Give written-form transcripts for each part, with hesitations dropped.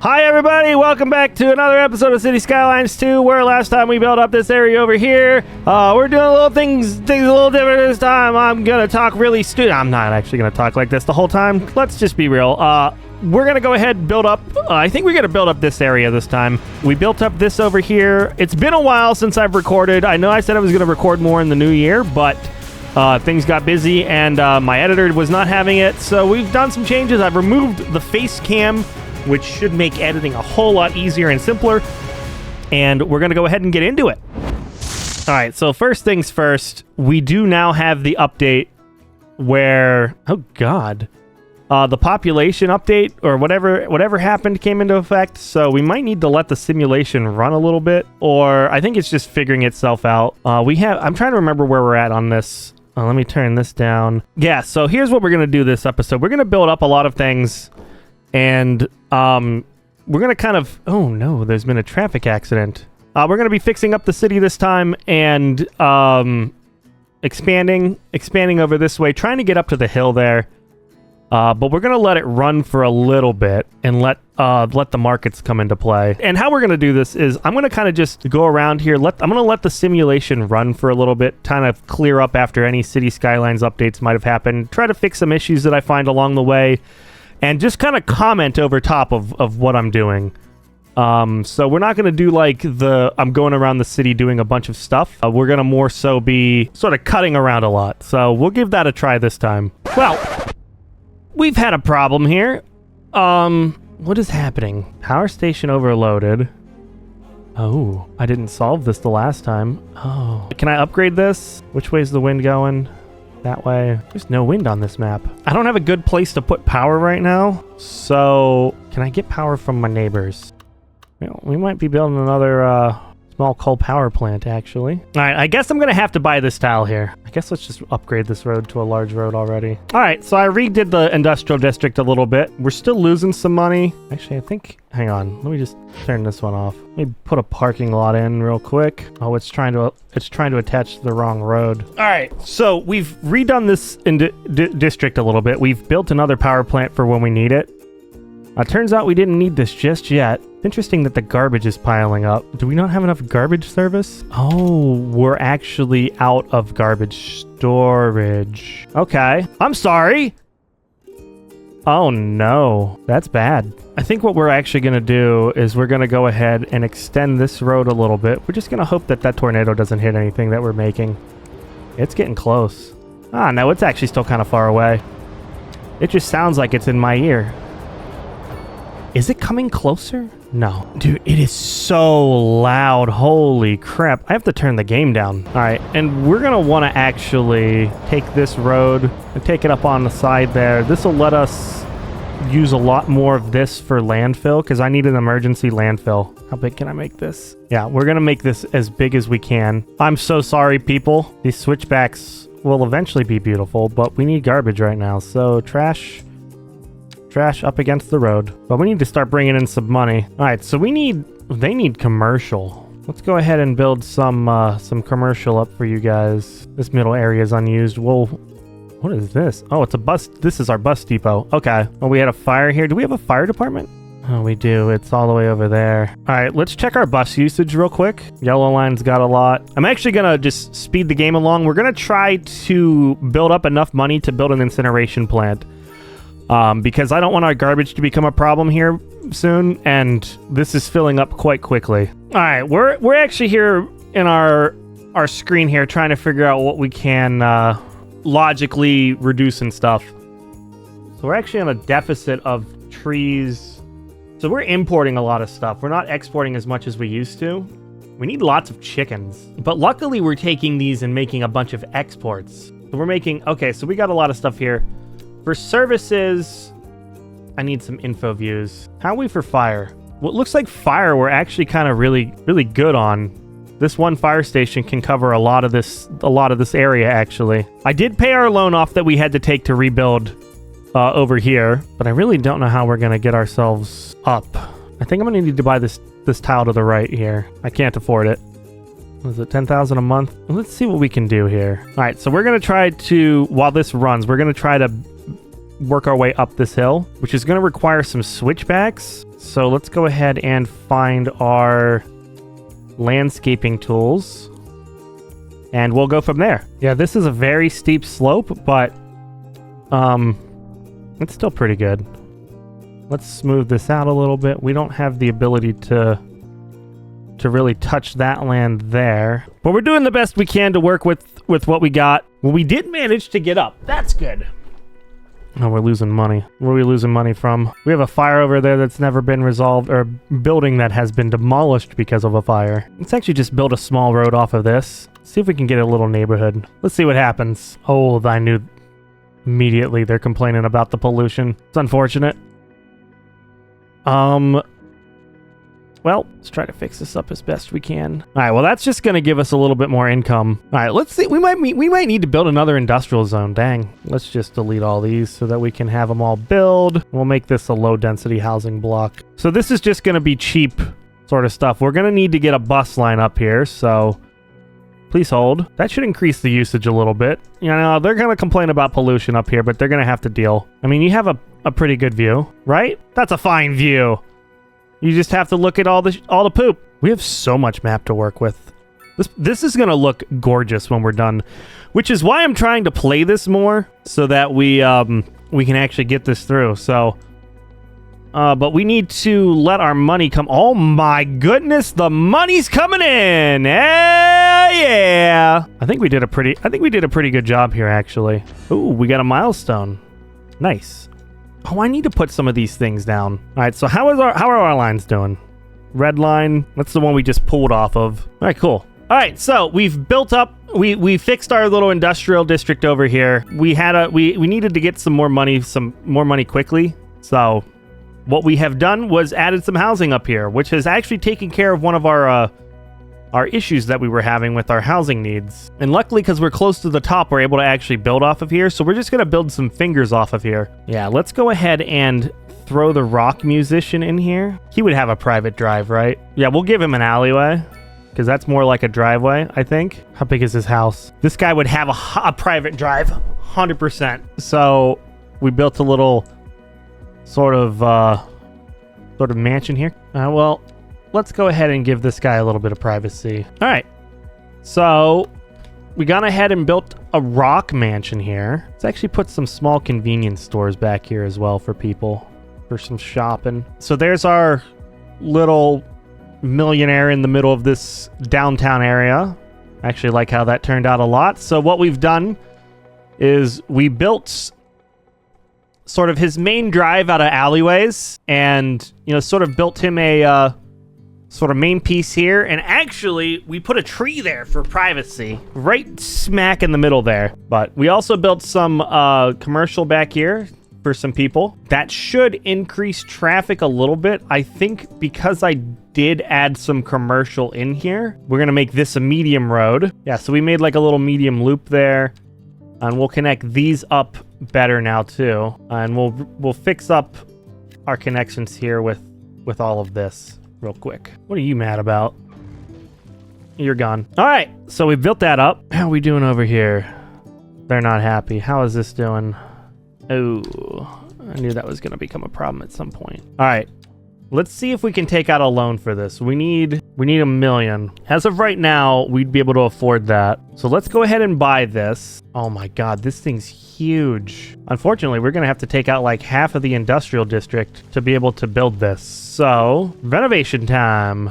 Hi everybody, welcome back to another episode of Cities Skylines 2, where last time we built up this area over here. We're doing little things a little different this time. I'm gonna talk really I'm not actually gonna talk like this the whole time. Let's just be real. We're gonna go ahead and build up, I think we're gonna build up this area this time. We built up this over here. It's been a while since I've recorded. I know I said I was gonna record more in the new year, but things got busy and my editor was not having it, so we've done some changes. I've removed the face cam, which should make editing a whole lot easier and simpler. And we're going to go ahead and get into it. All right, so first things first, we do now have the update where, oh God, the population update or whatever happened came into effect. So we might need to let the simulation run a little bit, or I think it's just figuring itself out. I'm trying to remember where we're at on this. Let me turn this down. Yeah, so here's what we're going to do this episode. We're going to build up a lot of things. And we're going to kind of... Oh, no, there's been a traffic accident. We're going to be fixing up the city this time and expanding over this way, trying to get up to the hill there. But we're going to let it run for a little bit and let the markets come into play. And how we're going to do this is I'm going to kind of just go around here. I'm going to let the simulation run for a little bit, kind of clear up after any City Skylines updates might have happened, try to fix some issues that I find along the way, and just kind of comment over top of what I'm doing. So we're not going to do like I'm going around the city doing a bunch of stuff. We're going to more so be sort of cutting around a lot. So we'll give that a try this time. Well, we've had a problem here. What is happening? Power station overloaded. Oh, I didn't solve this the last time. Oh, can I upgrade this? Which way's the wind going? That way. There's no wind on this map. I don't have a good place to put power right now. So can I get power from my neighbors? Well, we might be building another small coal power plant, actually. All right, I guess I'm going to have to buy this tile here. I guess let's just upgrade this road to a large road already. All right, so I redid the industrial district a little bit. We're still losing some money. Actually, I think... Hang on. Let me just turn this one off. Let me put a parking lot in real quick. Oh, it's trying to attach to the wrong road. All right, so we've redone this district a little bit. We've built another power plant for when we need it. Turns out we didn't need this just yet. Interesting that the garbage is piling up. Do we not have enough garbage service? Oh, we're actually out of garbage storage. Okay. I'm sorry. Oh no, that's bad. I think what we're actually going to do is we're going to go ahead and extend this road a little bit. We're just going to hope that that tornado doesn't hit anything that we're making. It's getting close. Ah, no, it's actually still kind of far away. It just sounds like it's in my ear. Is it coming closer? No. Dude, it is so loud. Holy crap. I have to turn the game down. All right, and we're going to want to actually take this road and take it up on the side there. This will let us use a lot more of this for landfill because I need an emergency landfill. How big can I make this? Yeah, we're going to make this as big as we can. I'm so sorry, people. These switchbacks will eventually be beautiful, but we need garbage right now. So trash up against the road. But we need to start bringing in some money. All right, so they need commercial. Let's go ahead and build some commercial up for you guys. This middle area is unused. What is this? Oh, it's a bus. This is our bus depot. Okay. Oh, we had a fire here. Do we have a fire department? Oh, we do. It's all the way over there. All right, let's check our bus usage real quick. Yellow line's got a lot. I'm actually going to just speed the game along. We're going to try to build up enough money to build an incineration plant. Because I don't want our garbage to become a problem here soon, and this is filling up quite quickly. All right, we're actually here in our screen here trying to figure out what we can logically reduce and stuff. So we're actually on a deficit of trees. So we're importing a lot of stuff. We're not exporting as much as we used to. We need lots of chickens. But luckily we're taking these and making a bunch of exports. So we're making... Okay, so we got a lot of stuff here. For services, I need some info views. How are we for fire? Well, it looks like fire we're actually kind of really good on. This one fire station can cover a lot of this area, actually. I did pay our loan off that we had to take to rebuild over here, but I really don't know how we're going to get ourselves up. I think I'm going to need to buy this tile to the right here. I can't afford it. What is it, 10,000 a month? Let's see what we can do here. All right, so we're going to try to, while this runs, we're going to try to work our way up this hill, which is going to require some switchbacks. So let's go ahead and find our landscaping tools, and we'll go from there. Yeah, this is a very steep slope, but it's still pretty good. Let's smooth this out a little bit. We don't have the ability to really touch that land there, but we're doing the best we can to work with what we got. Well, we did manage to get up. That's good. Oh, we're losing money. Where are we losing money from? We have a fire over there that's never been resolved, or a building that has been demolished because of a fire. Let's actually just build a small road off of this. See if we can get a little neighborhood. Let's see what happens. Oh, I knew immediately they're complaining about the pollution. It's unfortunate. Well, let's try to fix this up as best we can. All right, well, that's just going to give us a little bit more income. All right, let's see. We might need to build another industrial zone. Dang. Let's just delete all these so that we can have them all build. We'll make this a low-density housing block. So this is just going to be cheap sort of stuff. We're going to need to get a bus line up here, so please hold. That should increase the usage a little bit. You know, they're going to complain about pollution up here, but they're going to have to deal. I mean, you have a pretty good view, right? That's a fine view. You just have to look at all the poop. We have so much map to work with. This is gonna look gorgeous when we're done, which is why I'm trying to play this more so that we can actually get this through. So, but we need to let our money come. Oh my goodness, the money's coming in! Yeah. I think we did a pretty good job here, actually. Ooh, we got a milestone. Nice. Oh, I need to put some of these things down. All right, so how are our lines doing? Red line, that's the one we just pulled off of. All right, cool. All right, so we've built up, we fixed our little industrial district over here. We needed to get some more money quickly. So what we have done was added some housing up here, which has actually taken care of one of our issues that we were having with our housing needs. And luckily, because we're close to the top, we're able to actually build off of here. So we're just going to build some fingers off of here. Yeah, let's go ahead and throw the rock musician in here. He would have a private drive, right? Yeah, we'll give him an alleyway, because that's more like a driveway, I think. How big is his house? This guy would have a private drive, 100%. So we built a little sort of mansion here. Well, let's go ahead and give this guy a little bit of privacy. All right. So we gone ahead and built a rock mansion here. Let's actually put some small convenience stores back here as well for people, for some shopping. So there's our little millionaire in the middle of this downtown area. I actually like how that turned out a lot. So what we've done is we built sort of his main drive out of alleyways, and, you know, sort of built him a sort of main piece here, and actually we put a tree there for privacy right smack in the middle there. But we also built some commercial back here for some people. That should increase traffic a little bit. I think because I did add some commercial in here, we're gonna make this a medium road. Yeah, so we made like a little medium loop there, and we'll connect these up better now too, and we'll fix up our connections here with all of this real quick. What are you mad about? You're gone. All right, so we built that up. How are we doing over here? They're not happy. How is this doing? Oh, I knew that was going to become a problem at some point. All right, let's see if we can take out a loan for this. We need $1 million. As of right now, we'd be able to afford that. So let's go ahead and buy this. Oh my God, this thing's huge. Unfortunately, we're going to have to take out like half of the industrial district to be able to build this. So, renovation time.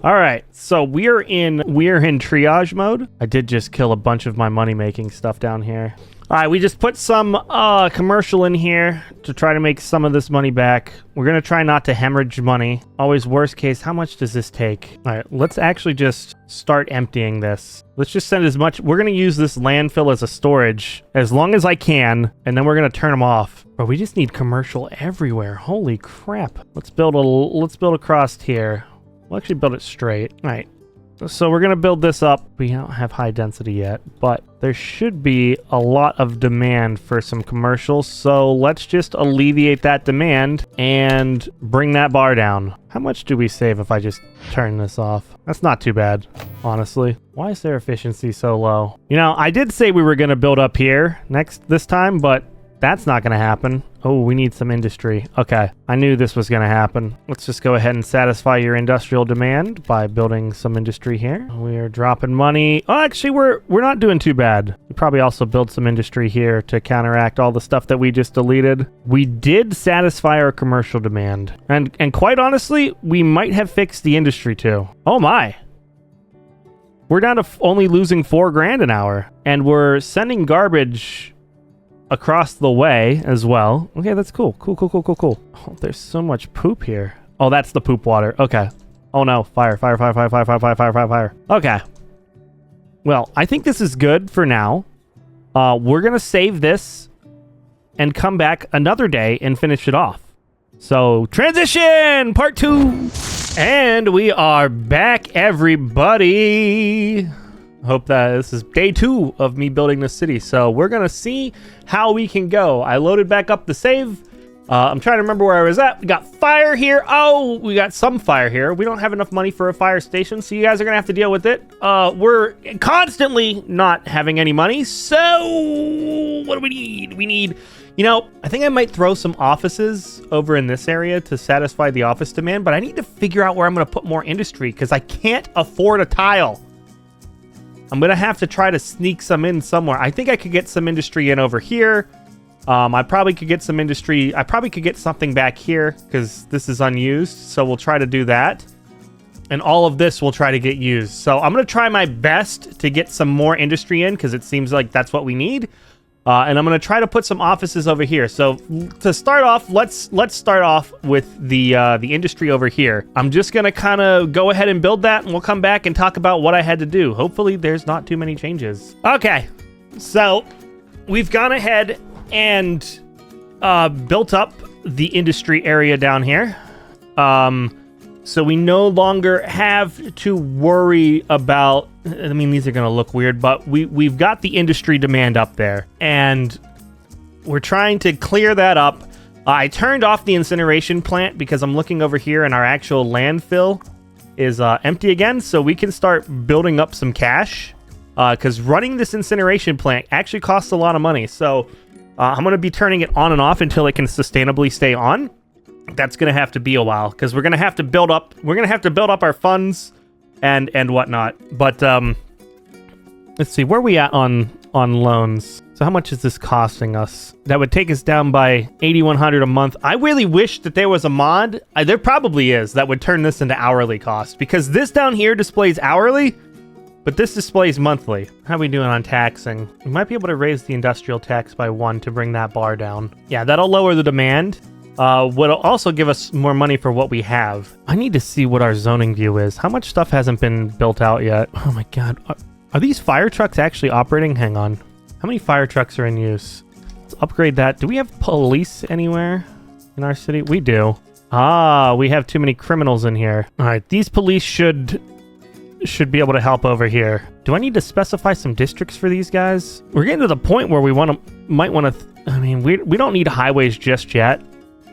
All right, so we're in triage mode. I did just kill a bunch of my money-making stuff down here. All right, we just put some commercial in here to try to make some of this money back. We're gonna try not to hemorrhage money. Always worst case, how much does this take? All right, let's actually just start emptying this. Let's just send as much. We're gonna use this landfill as a storage as long as I can, and then we're gonna turn them off. But we just need commercial everywhere. Holy crap. Let's build across here. We'll actually build it straight. All right. So we're going to build this up. We don't have high density yet, but there should be a lot of demand for some commercials. So let's just alleviate that demand and bring that bar down. How much do we save if I just turn this off? That's not too bad, honestly. Why is their efficiency so low? You know, I did say we were going to build up here this time, but that's not going to happen. Oh, we need some industry. Okay, I knew this was going to happen. Let's just go ahead and satisfy your industrial demand by building some industry here. We are dropping money. Oh, actually, we're not doing too bad. We probably also build some industry here to counteract all the stuff that we just deleted. We did satisfy our commercial demand. And quite honestly, we might have fixed the industry too. Oh my. We're down to only losing $4 grand an hour. And we're sending garbage across the way as well. Okay, that's cool. Cool. Oh, there's so much poop here. Oh, that's the poop water. Okay. Oh no, fire. Okay. Well, I think this is good for now. We're gonna save this and come back another day and finish it off. So, transition part 2. And we are back, everybody. Hope that this is day 2 of me building this city. So we're going to see how we can go. I loaded back up the save. I'm trying to remember where I was at. We got fire here. Oh, we got some fire here. We don't have enough money for a fire station, so you guys are going to have to deal with it. We're constantly not having any money. So what do we need? We need, you know, I think I might throw some offices over in this area to satisfy the office demand, but I need to figure out where I'm going to put more industry because I can't afford a tile. I'm going to have to try to sneak some in somewhere. I think I could get some industry in over here. I probably could get some industry. I probably could get something back here because this is unused. So we'll try to do that. And all of this will try to get used. So I'm going to try my best to get some more industry in because it seems like that's what we need. And I'm going to try to put some offices over here. So to start off, let's start off with the industry over here. I'm just going to kind of go ahead and build that, and we'll come back and talk about what I had to do. Hopefully there's not too many changes. Okay, so we've gone ahead and built up the industry area down here. So we no longer have to worry about, I mean, these are going to look weird, but we've got the industry demand up there, and we're trying to clear that up. I turned off the incineration plant because I'm looking over here and our actual landfill is empty again, so we can start building up some cash because running this incineration plant actually costs a lot of money. So I'm going to be turning it on and off until it can sustainably stay on. That's going to have to be a while because we're going to have to build up our funds and whatnot. But let's see, where are we at on loans? So how much is this costing us? That would take us down by $8,100 a month. I really wish that there was a mod. There probably is that would turn this into hourly cost because this down here displays hourly, but this displays monthly. How are we doing on taxing? We might be able to raise the industrial tax by 1 to bring that bar down. Yeah, that'll lower the demand. Would also give us more money for what we have. I need to see what our zoning view is. How much stuff hasn't been built out yet? Oh my god. Are these fire trucks actually operating? Hang on. How many fire trucks are in use? Let's upgrade that. Do we have police anywhere in our city? We do. Ah, we have too many criminals in here. All right, these police should be able to help over here. Do I need to specify some districts for these guys? We're getting to the point where we might want to... I mean, we don't need highways just yet,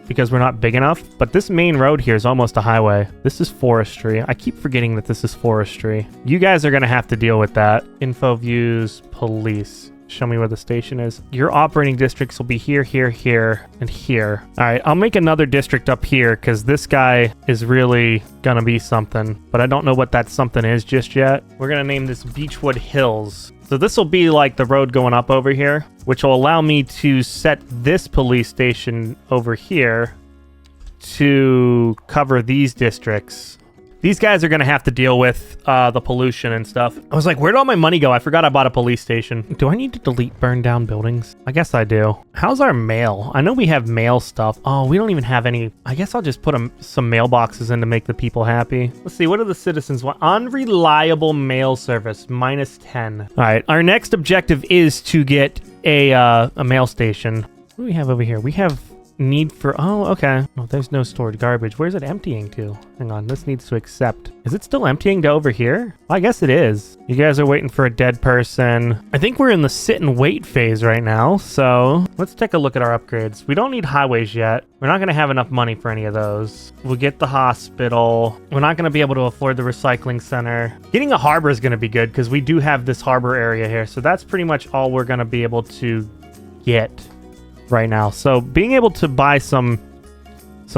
because we're not big enough, but this main road here is almost a highway. This is forestry. I keep forgetting that this is forestry. You guys are going to have to deal with that. Info views, police. Show me where the station is. Your operating districts will be here, here, here, and here. All right, I'll make another district up here because this guy is really going to be something, but I don't know what that something is just yet. We're going to name this Beechwood Hills. So this will be like the road going up over here, which will allow me to set this police station over here to cover these districts. These guys are going to have to deal with the pollution and stuff. I was like, where'd all my money go? I forgot I bought a police station. Do I need to delete burned down buildings? I guess I do. How's our mail? I know we have mail stuff. Oh, we don't even have any. I guess I'll just put some mailboxes in to make the people happy. Let's see. What do the citizens want? Unreliable mail service, -10. All right. Our next objective is to get a mail station. What do we have over here? We have need for... Oh, okay. Oh, there's no stored garbage. Where's it emptying to? Hang on, this needs to accept. Is it still emptying to over here? Well, I guess it is. You guys are waiting for a dead person. I think we're in the sit and wait phase right now, so let's take a look at our upgrades. We don't need highways yet. We're not going to have enough money for any of those. We'll get the hospital. We're not going to be able to afford the recycling center. Getting a harbor is going to be good because we do have this harbor area here, so that's pretty much all we're going to be able to get right now. So being able to buy some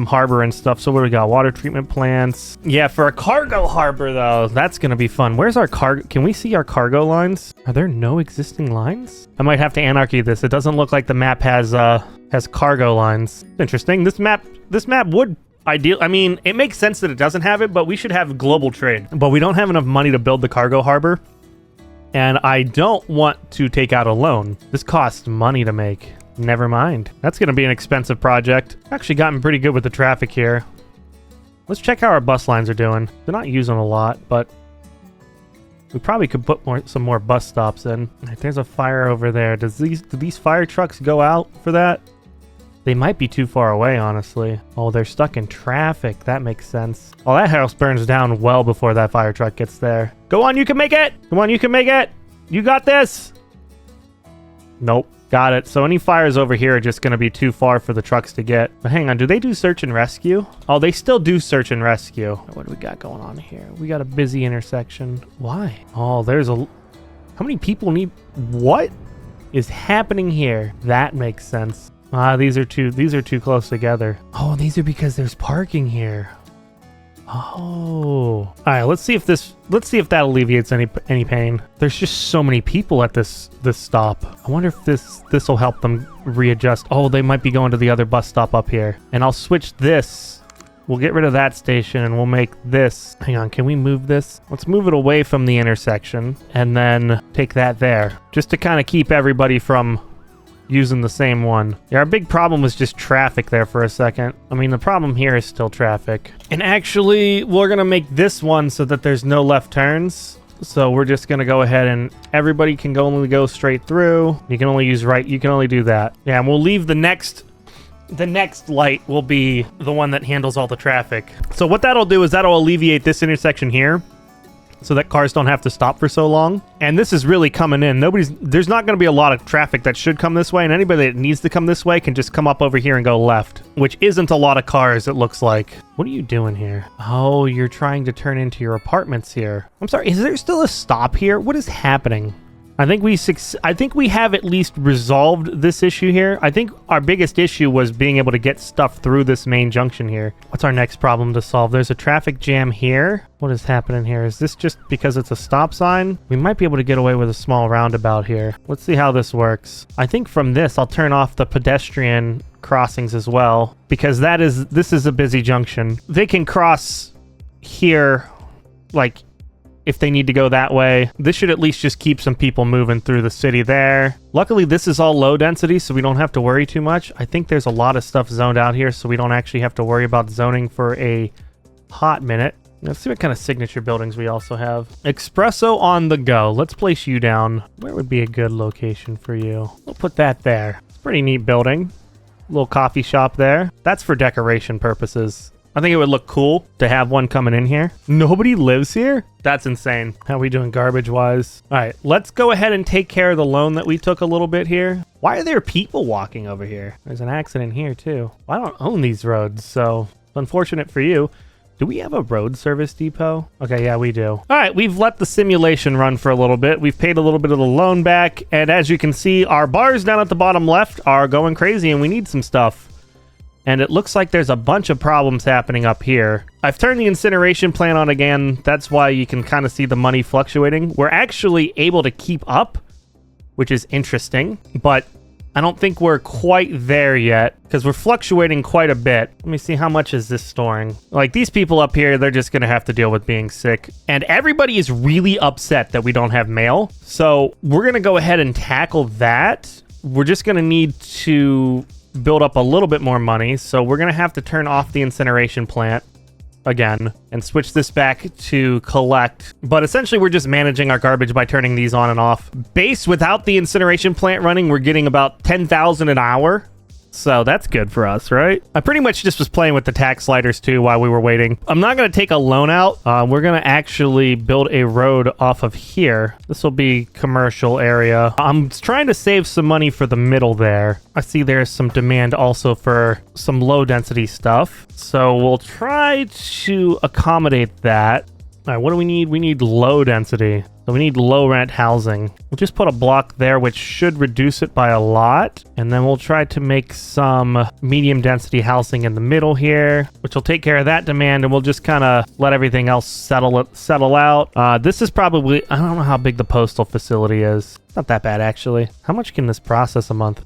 harbor and stuff. So what do we got? Water treatment plants. Yeah, for a cargo harbor though, that's gonna be fun. Where's our cargo? Can we see our cargo lines? Are there no existing lines? I might have to anarchy this. It doesn't look like the map has cargo lines. Interesting. This map would ideal. I mean, it makes sense that it doesn't have it, but we should have global trade. But we don't have enough money to build the cargo harbor. And I don't want to take out a loan. This costs money to make. Never mind. That's going to be an expensive project. Actually gotten pretty good with the traffic here. Let's check how our bus lines are doing. They're not using a lot, but we probably could put some more bus stops in. There's a fire over there. Do these fire trucks go out for that? They might be too far away, honestly. Oh, they're stuck in traffic. That makes sense. Oh, that house burns down well before that fire truck gets there. Go on, you can make it! Come on, you can make it! You got this! Nope. Got it. So any fires over here are just going to be too far for the trucks to get. But hang on, do they do search and rescue? Oh, they still do search and rescue. What do we got going on here? We got a busy intersection. Why? Oh, there's a... How many people need... What is happening here? That makes sense. These are too close together. Oh, these are because there's parking here. Oh. All right, let's see if that alleviates any pain. There's just so many people at this stop. I wonder if this will help them readjust. Oh, they might be going to the other bus stop up here. And I'll switch this. We'll get rid of that station and we'll make this. Hang on, can we move this? Let's move it away from the intersection and then take that there. Just to kind of keep everybody from using the same one. Yeah, our big problem was just traffic there for a second. I mean, the problem here is still traffic. And actually, we're gonna make this one so that there's no left turns. So we're just gonna go ahead and everybody can only go straight through. You can only use right, you can only do that. Yeah, and we'll leave the next light will be the one that handles all the traffic. So what that'll do is that'll alleviate this intersection here, so that cars don't have to stop for so long. And this is really coming in. There's not going to be a lot of traffic that should come this way, and anybody that needs to come this way can just come up over here and go left, which isn't a lot of cars, it looks like. What are you doing here? Oh, you're trying to turn into your apartments here. I'm sorry, is there still a stop here? What is happening? I think we have at least resolved this issue here. I think our biggest issue was being able to get stuff through this main junction here. What's our next problem to solve? There's a traffic jam here. What is happening here? Is this just because it's a stop sign? We might be able to get away with a small roundabout here. Let's see how this works. I think from this, I'll turn off the pedestrian crossings as well, because this is a busy junction. They can cross here, like, if they need to go that way. This should at least just keep some people moving through the city there. Luckily, this is all low density, so we don't have to worry too much. I think there's a lot of stuff zoned out here, so we don't actually have to worry about zoning for a hot minute. Let's see what kind of signature buildings we also have. Espresso on the go. Let's place you down. Where would be a good location for you? We'll put that there. It's a pretty neat building. Little coffee shop there. That's for decoration purposes. I think it would look cool to have one coming in here. Nobody lives here? That's insane. How are we doing garbage-wise? All right, let's go ahead and take care of the loan that we took a little bit here. Why are there people walking over here? There's an accident here, too. Well, I don't own these roads, so it's unfortunate for you. Do we have a road service depot? Okay, yeah, we do. All right, we've let the simulation run for a little bit. We've paid a little bit of the loan back, and as you can see, our bars down at the bottom left are going crazy, and we need some stuff. And it looks like there's a bunch of problems happening up here. I've turned the incineration plant on again. That's why you can kind of see the money fluctuating. We're actually able to keep up, which is interesting, but I don't think we're quite there yet because we're fluctuating quite a bit. Let me see, how much is this storing? Like, these people up here, they're just gonna have to deal with being sick. And everybody is really upset that we don't have mail. So we're gonna go ahead and tackle that. We're just gonna need to build up a little bit more money, so we're gonna have to turn off the incineration plant again and switch this back to collect. But essentially we're just managing our garbage by turning these on and off. Base without the incineration plant running, we're getting about 10,000 an hour So that's good for us, right? I pretty much just was playing with the tax sliders too while we were waiting. I'm not going to take a loan out. We're going to actually build a road off of here. This will be commercial area. I'm trying to save some money for the middle there. I see there's some demand also for some low density stuff. So we'll try to accommodate that. All right, what do we need? We need low density. So we need low rent housing. We'll just put a block there, which should reduce it by a lot. And then we'll try to make some medium density housing in the middle here, which will take care of that demand. And we'll just kind of let everything else settle out. This is probably, I don't know how big the postal facility is. It's not that bad, actually. How much can this process a month?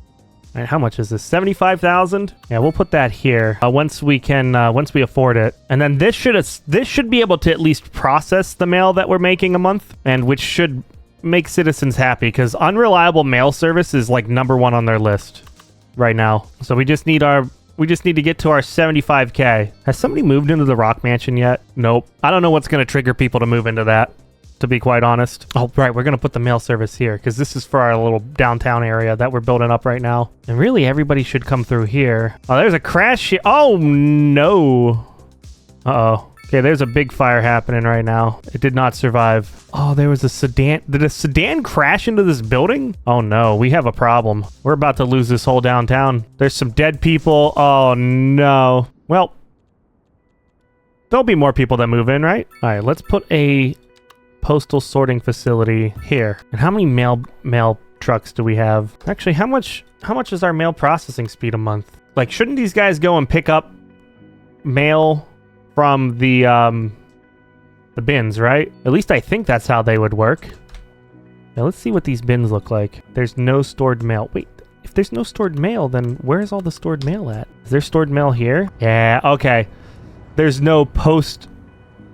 All right, how much is this? 75,000? Yeah, we'll put that here once we afford it. And then this should be able to at least process the mail that we're making a month, and which should make citizens happy because unreliable mail service is like #1 on their list right now. So we just need to get to our 75K. Has somebody moved into the Rock Mansion yet? Nope. I don't know what's going to trigger people to move into that, to be quite honest. Oh, right, we're going to put the mail service here because this is for our little downtown area that we're building up right now. And really, everybody should come through here. Oh, there's a crash here. Oh, no. Uh-oh. Okay, there's a big fire happening right now. It did not survive. Oh, there was a sedan. Did a sedan crash into this building? Oh, no, we have a problem. We're about to lose this whole downtown. There's some dead people. Oh, no. Well, there'll be more people that move in, right? All right, let's put a postal sorting facility here. And how many mail trucks do we have? Actually, how much is our mail processing speed a month? Like, shouldn't these guys go and pick up mail from the bins, right? At least I think that's how they would work. Now let's see what these bins look like. There's no stored mail. Wait, if there's no stored mail, then where's all the stored mail at? Is there stored mail here? Yeah, okay. There's no post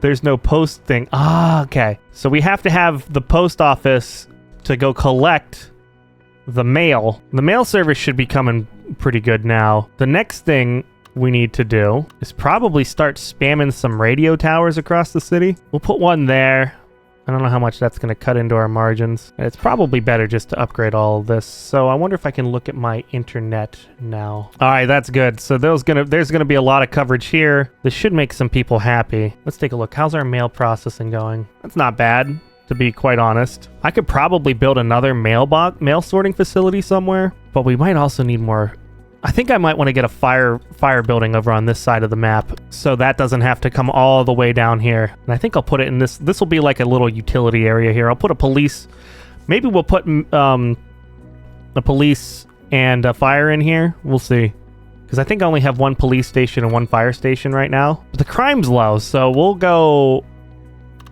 thing. Ah, okay. So we have to have the post office to go collect the mail. The mail service should be coming pretty good now. The next thing we need to do is probably start spamming some radio towers across the city. We'll put one there. I don't know how much that's going to cut into our margins. It's probably better just to upgrade all of this. So I wonder if I can look at my internet now. All right, that's good. So there's going to be a lot of coverage here. This should make some people happy. Let's take a look. How's our mail processing going? That's not bad, to be quite honest. I could probably build another mail sorting facility somewhere, but we might also need more. I think I might want to get a fire building over on this side of the map so that doesn't have to come all the way down here. And I think I'll put it in this. This will be like a little utility area here. I'll put a police. Maybe we'll put a police and a fire in here. We'll see. Because I think I only have one police station and one fire station right now. But the crime's low, so we'll go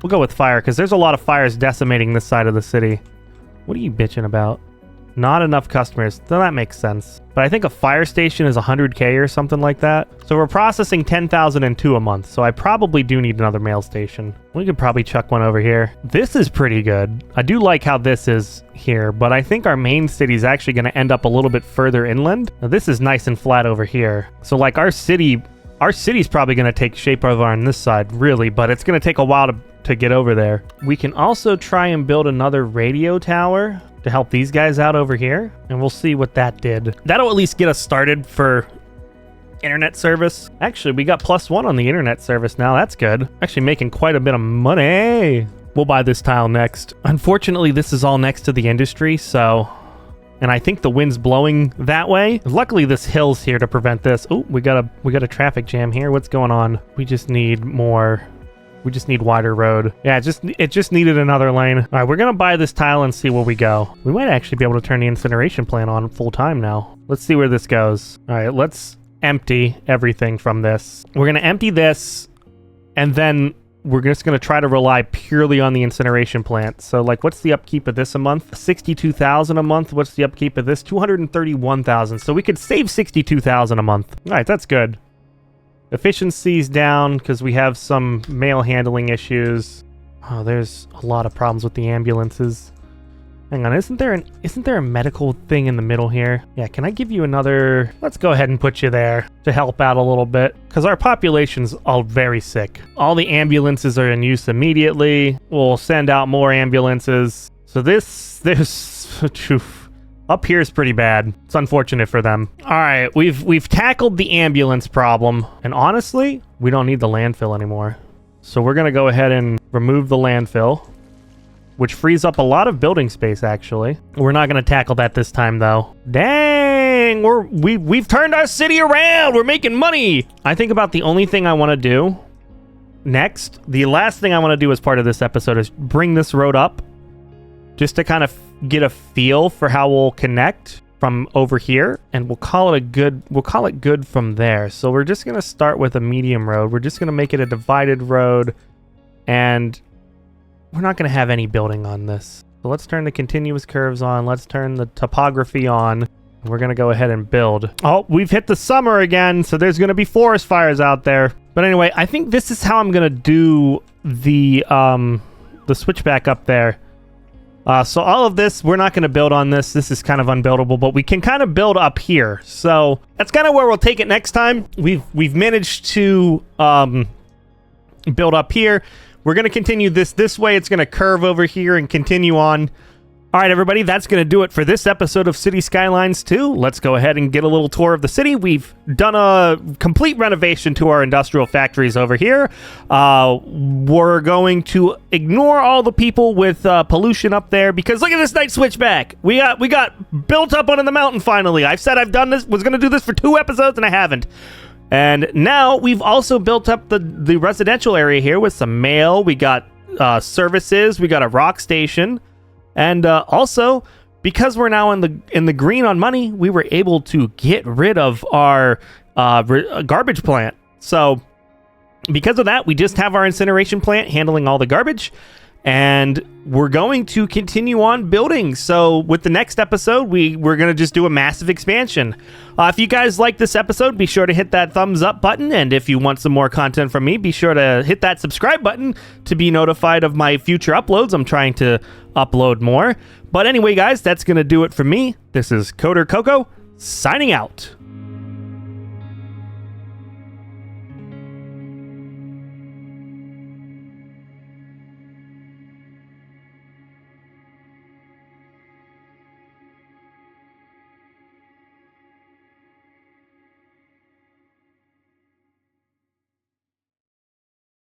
with fire because there's a lot of fires decimating this side of the city. What are you bitching about? Not enough customers. So that makes sense. But I think a fire station is 100K or something like that. So we're processing 10,002 a month. So I probably do need another mail station. We could probably chuck one over here. This is pretty good. I do like how this is here, but I think our main city is actually going to end up a little bit further inland. Now, this is nice and flat over here. So like our city's probably going to take shape over on this side, really, but it's going to take a while to get over there. We can also try and build another radio tower to help these guys out over here, and we'll see what that did. That'll at least get us started for internet service. Actually, we got +1 on the internet service now. That's good. Actually making quite a bit of money. We'll buy this tile next. Unfortunately, this is all next to the industry, so... And I think the wind's blowing that way. Luckily, this hill's here to prevent this. Oh, we got a traffic jam here. What's going on? We just need more... We just need wider road. Yeah, it just needed another lane. All right, we're going to buy this tile and see where we go. We might actually be able to turn the incineration plant on full time now. Let's see where this goes. All right, let's empty everything from this. We're going to empty this, and then we're just going to try to rely purely on the incineration plant. So, like, what's the upkeep of this a month? 62,000 a month. What's the upkeep of this? 231,000. So we could save 62,000 a month. All right, that's good. Efficiency's down because we have some mail handling issues. Oh, there's a lot of problems with the ambulances. Hang on, isn't there a medical thing in the middle here? Yeah, can I give you another... Let's go ahead and put you there to help out a little bit. Because our population's all very sick. All the ambulances are in use immediately. We'll send out more ambulances. So this Up here is pretty bad. It's unfortunate for them. All right, we've tackled the ambulance problem. And honestly, we don't need the landfill anymore. So we're going to go ahead and remove the landfill, which frees up a lot of building space, actually. We're not going to tackle that this time, though. Dang, we've turned our city around. We're making money. I think about the only thing I want to do next. The last thing I want to do as part of this episode is bring this road up just to kind of get a feel for how we'll connect from over here, and we'll call it good from there. So we're just going to start with a medium road. We're just going to make it a divided road, and we're not going to have any building on this. So let's turn the continuous curves on. Let's turn the topography on. We're going to go ahead and build. Oh, we've hit the summer again, so there's going to be forest fires out there. But anyway, I think this is how I'm going to do the switchback up there. So all of this, we're not going to build on this. This is kind of unbuildable, but we can kind of build up here. So that's kind of where we'll take it next time. We've managed to build up here. We're going to continue this way. It's going to curve over here and continue on. All right, everybody, that's going to do it for this episode of Cities Skylines 2. Let's go ahead and get a little tour of the city. We've done a complete renovation to our industrial factories over here. We're going to ignore all the people with pollution up there, because look at this nice switchback. We got built up on the mountain finally. I've said I've done this, was going to do this for 2 episodes, and I haven't. And now we've also built up the residential area here with some mail. We got services. We got a rock station. And also, because we're now in the green on money, we were able to get rid of our garbage plant. So because of that, we just have our incineration plant handling all the garbage, and we're going to continue on building. So with the next episode, we're going to just do a massive expansion. If you guys like this episode, be sure to hit that thumbs up button. And if you want some more content from me, be sure to hit that subscribe button to be notified of my future uploads. I'm trying to upload more. But anyway, guys, that's going to do it for me. This is Coder Coco signing out.